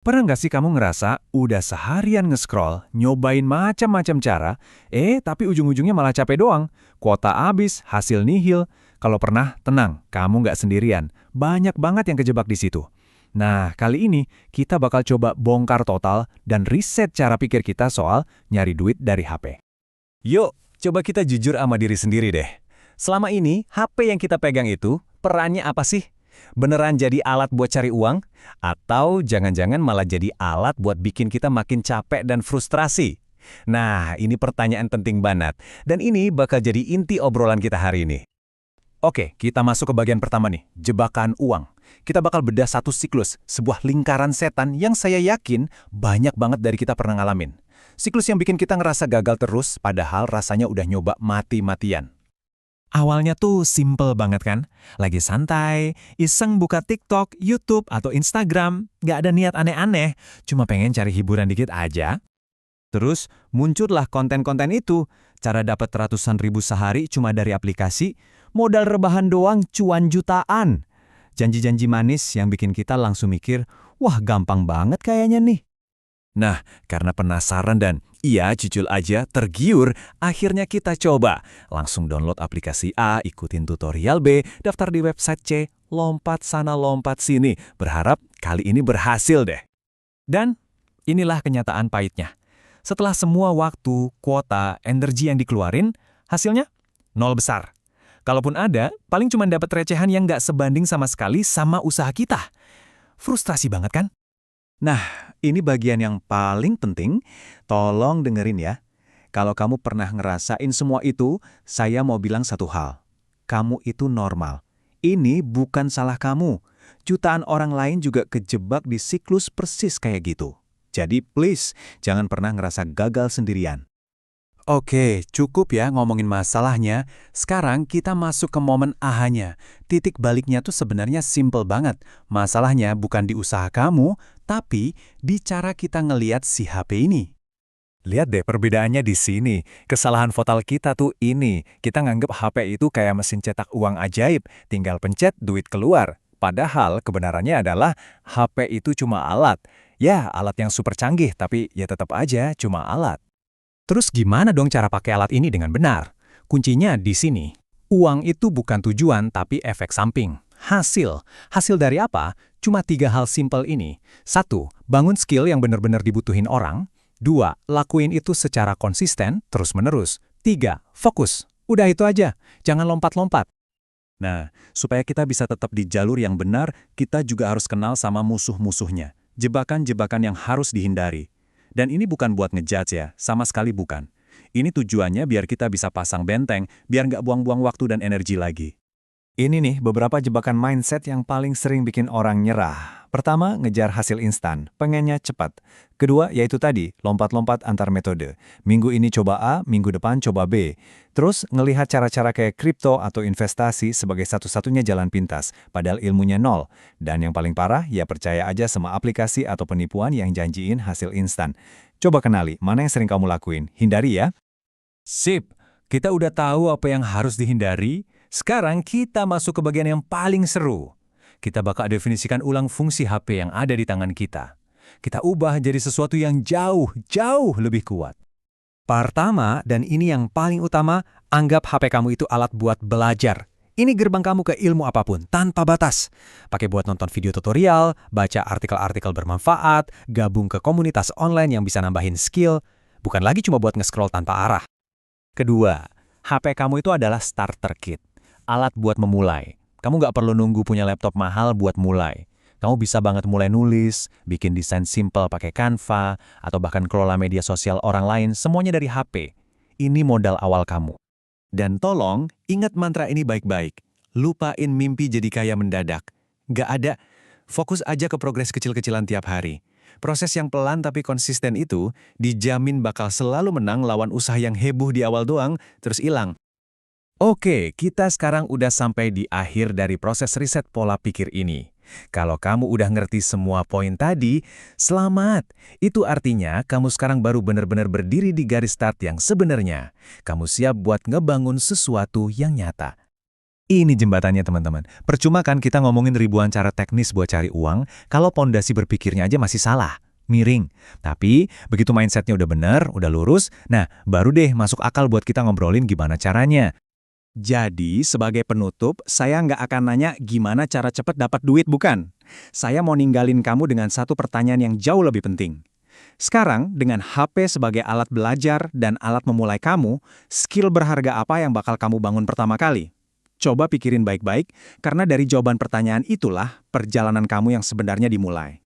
Pernah nggak sih kamu ngerasa udah seharian nge-scroll, nyobain macam-macam cara, tapi ujung-ujungnya malah capek doang. Kuota habis, hasil nihil. Kalau pernah, tenang, kamu nggak sendirian. Banyak banget yang kejebak di situ. Nah, kali ini kita bakal coba bongkar total dan riset cara pikir kita soal nyari duit dari HP. Yuk, coba kita jujur sama diri sendiri deh. Selama ini, HP yang kita pegang itu, perannya apa sih? Beneran jadi alat buat cari uang? Atau jangan-jangan malah jadi alat buat bikin kita makin capek dan frustrasi? Nah, ini pertanyaan penting banget. Dan ini bakal jadi inti obrolan kita hari ini. Oke, kita masuk ke bagian pertama nih, jebakan uang. Kita bakal bedah satu siklus, sebuah lingkaran setan yang saya yakin banyak banget dari kita pernah ngalamin. Siklus yang bikin kita ngerasa gagal terus, padahal rasanya udah nyoba mati-matian. Awalnya tuh simple banget kan? Lagi santai, iseng buka TikTok, YouTube, atau Instagram. Nggak ada niat aneh-aneh, cuma pengen cari hiburan dikit aja. Terus muncullah konten-konten itu. Cara dapat ratusan ribu sehari cuma dari aplikasi, modal rebahan doang cuan jutaan. Janji-janji manis yang bikin kita langsung mikir, wah gampang banget kayaknya nih. Nah, karena penasaran dan jujur aja tergiur, akhirnya kita coba. Langsung download aplikasi A, ikutin tutorial B, daftar di website C, lompat sana lompat sini. Berharap kali ini berhasil deh. Dan inilah kenyataan pahitnya. Setelah semua waktu, kuota, energi yang dikeluarin, hasilnya nol besar. Kalaupun ada, paling cuma dapat recehan yang nggak sebanding sama sekali sama usaha kita. Frustrasi banget kan? Nah, ini bagian yang paling penting, tolong dengerin ya. Kalau kamu pernah ngerasain semua itu, saya mau bilang satu hal. Kamu itu normal. Ini bukan salah kamu. Jutaan orang lain juga kejebak di siklus persis kayak gitu. Jadi please, jangan pernah ngerasa gagal sendirian. Oke, cukup ya ngomongin masalahnya. Sekarang kita masuk ke momen ahanya. Titik baliknya tuh sebenarnya simple banget. Masalahnya bukan di usaha kamu, tapi di cara kita ngeliat si HP ini. Lihat deh perbedaannya di sini. Kesalahan fatal kita tuh ini. Kita nganggep HP itu kayak mesin cetak uang ajaib. Tinggal pencet, duit keluar. Padahal kebenarannya adalah HP itu cuma alat. Ya, alat yang super canggih, tapi ya tetap aja cuma alat. Terus gimana dong cara pakai alat ini dengan benar? Kuncinya di sini. Uang itu bukan tujuan, tapi efek samping. Hasil. Hasil dari apa? Cuma 3 hal simpel ini. 1. Bangun skill yang benar-benar dibutuhin orang. 2. Lakuin itu secara konsisten, terus-menerus. 3. Fokus. Udah itu aja. Jangan lompat-lompat. Nah, supaya kita bisa tetap di jalur yang benar, kita juga harus kenal sama musuh-musuhnya. Jebakan-jebakan yang harus dihindari. Dan ini bukan buat ngejudge ya, sama sekali bukan. Ini tujuannya biar kita bisa pasang benteng, biar nggak buang-buang waktu dan energi lagi. Ini nih beberapa jebakan mindset yang paling sering bikin orang nyerah. Pertama, ngejar hasil instan, pengennya cepat. Kedua, yaitu tadi, lompat-lompat antar metode. Minggu ini coba A, minggu depan coba B. Terus, ngelihat cara-cara kayak kripto atau investasi sebagai satu-satunya jalan pintas, padahal ilmunya nol. Dan yang paling parah, ya percaya aja sama aplikasi atau penipuan yang janjiin hasil instan. Coba kenali, mana yang sering kamu lakuin. Hindari ya. Sip, kita udah tahu apa yang harus dihindari. Sekarang kita masuk ke bagian yang paling seru. Kita bakal definisikan ulang fungsi HP yang ada di tangan kita. Kita ubah jadi sesuatu yang jauh, jauh lebih kuat. Pertama, dan ini yang paling utama, anggap HP kamu itu alat buat belajar. Ini gerbang kamu ke ilmu apapun, tanpa batas. Pakai buat nonton video tutorial, baca artikel-artikel bermanfaat, gabung ke komunitas online yang bisa nambahin skill. Bukan lagi cuma buat nge-scroll tanpa arah. Kedua, HP kamu itu adalah starter kit. Alat buat memulai. Kamu nggak perlu nunggu punya laptop mahal buat mulai. Kamu bisa banget mulai nulis, bikin desain simple pakai Canva, atau bahkan kelola media sosial orang lain, semuanya dari HP. Ini modal awal kamu. Dan tolong, ingat mantra ini baik-baik. Lupain mimpi jadi kaya mendadak. Nggak ada. Fokus aja ke progres kecil-kecilan tiap hari. Proses yang pelan tapi konsisten itu dijamin bakal selalu menang lawan usaha yang heboh di awal doang, terus hilang. Oke, kita sekarang udah sampai di akhir dari proses riset pola pikir ini. Kalau kamu udah ngerti semua poin tadi, selamat. Itu artinya kamu sekarang baru benar-benar berdiri di garis start yang sebenarnya. Kamu siap buat ngebangun sesuatu yang nyata. Ini jembatannya teman-teman. Percuma kan kita ngomongin ribuan cara teknis buat cari uang, kalau pondasi berpikirnya aja masih salah, miring. Tapi, begitu mindsetnya udah bener, udah lurus, nah baru deh masuk akal buat kita ngobrolin gimana caranya. Jadi, sebagai penutup, saya nggak akan nanya gimana cara cepat dapat duit, bukan? Saya mau ninggalin kamu dengan satu pertanyaan yang jauh lebih penting. Sekarang, dengan HP sebagai alat belajar dan alat memulai kamu, skill berharga apa yang bakal kamu bangun pertama kali? Coba pikirin baik-baik, karena dari jawaban pertanyaan itulah perjalanan kamu yang sebenarnya dimulai.